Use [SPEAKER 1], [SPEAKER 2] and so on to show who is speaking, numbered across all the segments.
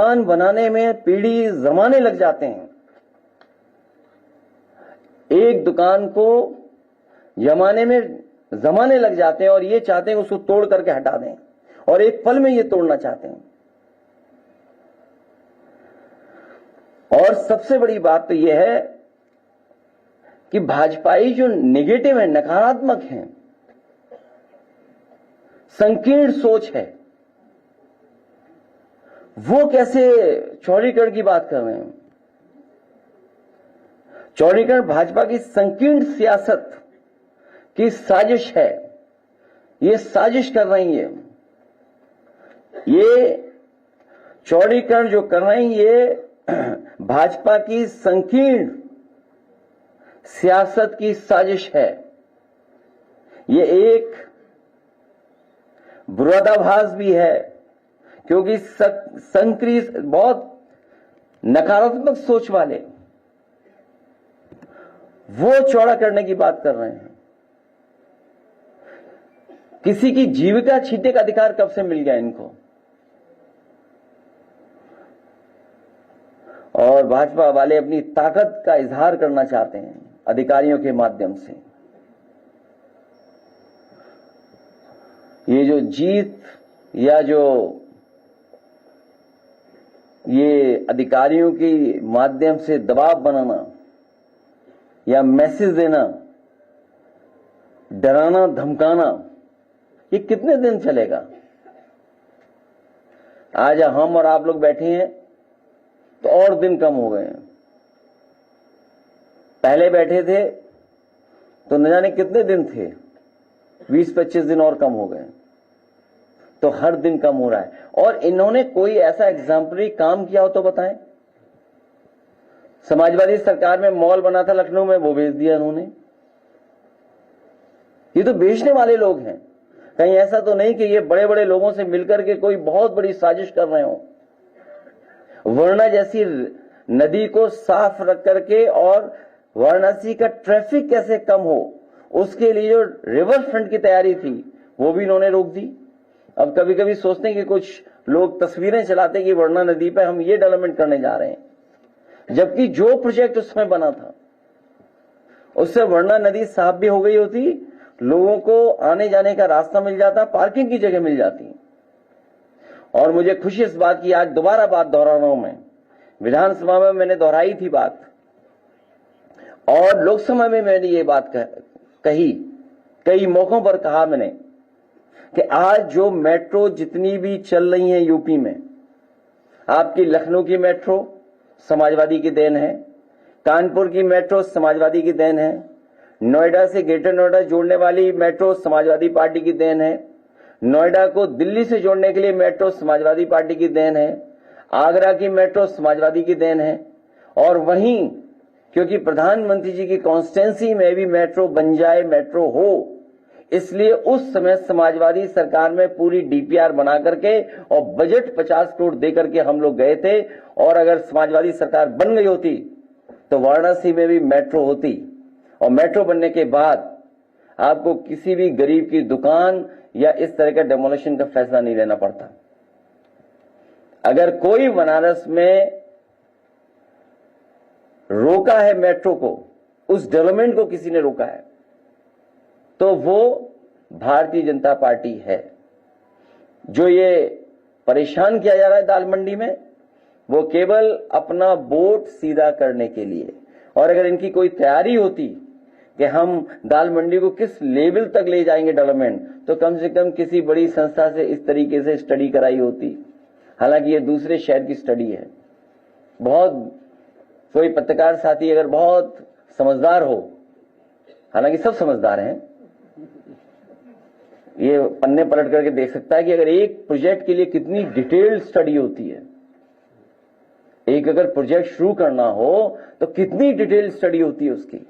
[SPEAKER 1] दुकान बनाने में पीढ़ी जमाने लग जाते हैं। एक दुकान को जमाने में जमाने लग जाते हैं और ये चाहते हैं उसको तोड़ करके हटा दें, और एक पल में ये तोड़ना चाहते हैं। और सबसे बड़ी बात तो यह है कि भाजपाई जो नेगेटिव है, नकारात्मक है, संकीर्ण सोच है, वो कैसे चौड़ीकरण की बात कर रहे हैं। चौड़ीकरण भाजपा की संकीर्ण सियासत की साजिश है। ये साजिश कर रही है। ये चौड़ीकरण जो कर रही है ये भाजपा की संकीर्ण सियासत की साजिश है। ये एक विरोधाभास भी है, क्योंकि संक्रिय बहुत नकारात्मक सोच वाले वो चौड़ा करने की बात कर रहे हैं। किसी की जीविका छीनने का अधिकार कब से मिल गया इनको? और भाजपा वाले अपनी ताकत का इजहार करना चाहते हैं अधिकारियों के माध्यम से। ये जो जीत या जो ये अधिकारियों के माध्यम से दबाव बनाना या मैसेज देना, डराना धमकाना, ये कितने दिन चलेगा? आज हम और आप लोग बैठे हैं तो और दिन कम हो गए हैं। पहले बैठे थे तो न जाने कितने दिन थे, 20-25 दिन और कम हो गए। तो हर दिन कम हो रहा है। और इन्होंने कोई ऐसा एग्जाम्पलरी काम किया हो तो बताएं। समाजवादी सरकार में मॉल बना था लखनऊ में, वो बेच दिया इन्होंने। ये तो बेचने वाले लोग हैं। कहीं ऐसा तो नहीं कि ये बड़े बड़े लोगों से मिलकर के कोई बहुत बड़ी साजिश कर रहे हो। वर्णा जैसी नदी को साफ रख करके और वाराणसी का ट्रैफिक कैसे कम हो, उसके लिए जो रिवर फ्रंट की तैयारी थी वो भी इन्होंने रोक दी। अब कभी कभी सोचते हैं कि कुछ लोग तस्वीरें चलाते हैं कि वर्णा नदी पर हम ये डेवलपमेंट करने जा रहे हैं, जबकि जो प्रोजेक्ट उस समय बना था उससे वर्णा नदी साफ भी हो गई होती, लोगों को आने जाने का रास्ता मिल जाता, पार्किंग की जगह मिल जाती। और मुझे खुशी इस बात की, आज दोबारा बात दोहरा रहा हूं मैं। विधानसभा में मैंने दोहराई थी बात और लोकसभा में मैंने ये बात कही, कई मौकों पर कहा मैंने कि आज जो मेट्रो जितनी भी चल रही हैं यूपी में, आपकी लखनऊ की मेट्रो समाजवादी की देन है, कानपुर की मेट्रो समाजवादी की देन है, नोएडा से ग्रेटर नोएडा जोड़ने वाली मेट्रो समाजवादी पार्टी की देन है, नोएडा को दिल्ली से जोड़ने के लिए मेट्रो समाजवादी पार्टी की देन है, आगरा की मेट्रो समाजवादी की देन है। और वहीं क्योंकि प्रधानमंत्री जी की कॉन्स्टिट्यूंसी में भी मेट्रो बन जाए, मेट्रो हो, इसलिए उस समय समाजवादी सरकार में पूरी डीपीआर बना करके और बजट 50 करोड़ दे करके हम लोग गए थे। और अगर समाजवादी सरकार बन गई होती तो वाराणसी में भी मेट्रो होती, और मेट्रो बनने के बाद आपको किसी भी गरीब की दुकान या इस तरह का डेमोलिशन का फैसला नहीं लेना पड़ता। अगर कोई बनारस में रोका है मेट्रो को, उस डेवलपमेंट को किसी ने रोका है, तो वो भारतीय जनता पार्टी है। जो ये परेशान किया जा रहा है दाल मंडी में, वो केवल अपना वोट सीधा करने के लिए। और अगर इनकी कोई तैयारी होती कि हम दाल मंडी को किस लेवल तक ले जाएंगे डेवलपमेंट, तो कम से कम किसी बड़ी संस्था से इस तरीके से स्टडी कराई होती। हालांकि ये दूसरे शहर की स्टडी है। बहुत कोई पत्रकार साथी अगर बहुत समझदार हो, हालांकि सब समझदार हैं, ये पन्ने पलट करके देख सकता है कि अगर एक प्रोजेक्ट के लिए कितनी डिटेल्ड स्टडी होती है। एक अगर प्रोजेक्ट शुरू करना हो तो कितनी डिटेल्ड स्टडी होती है उसकी।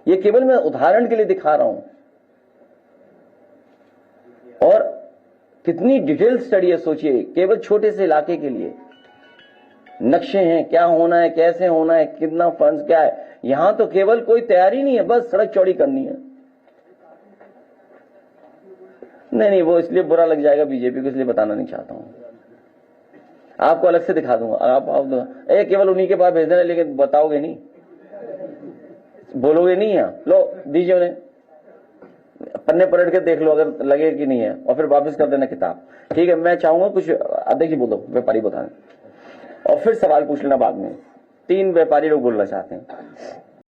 [SPEAKER 1] ये केवल मैं उदाहरण के लिए दिखा रहा हूं। और कितनी डिटेल्ड स्टडी है सोचिए, केवल छोटे से इलाके के लिए। नक्शे हैं, क्या होना है, कैसे होना है, कितना फंड्स क्या है। यहां तो केवल कोई तैयारी नहीं है, बस सड़क चौड़ी करनी है। नहीं, वो इसलिए बुरा लग जाएगा बीजेपी को, इसलिए बताना नहीं चाहता हूं। आपको अलग से दिखा दूंगा। आप केवल उन्हीं के पास भेज देना, लेकिन बताओगे नहीं, बोलोगे नहीं है, लो दीजिए उन्हें, पन्ने पलट के देख लो अगर लगे कि नहीं है, और फिर वापस कर देना किताब। ठीक है, मैं चाहूंगा कुछ आधे की बोलो, व्यापारी बता दें, और फिर सवाल पूछ लेना बाद में। 3 व्यापारी लोग बोलना चाहते हैं।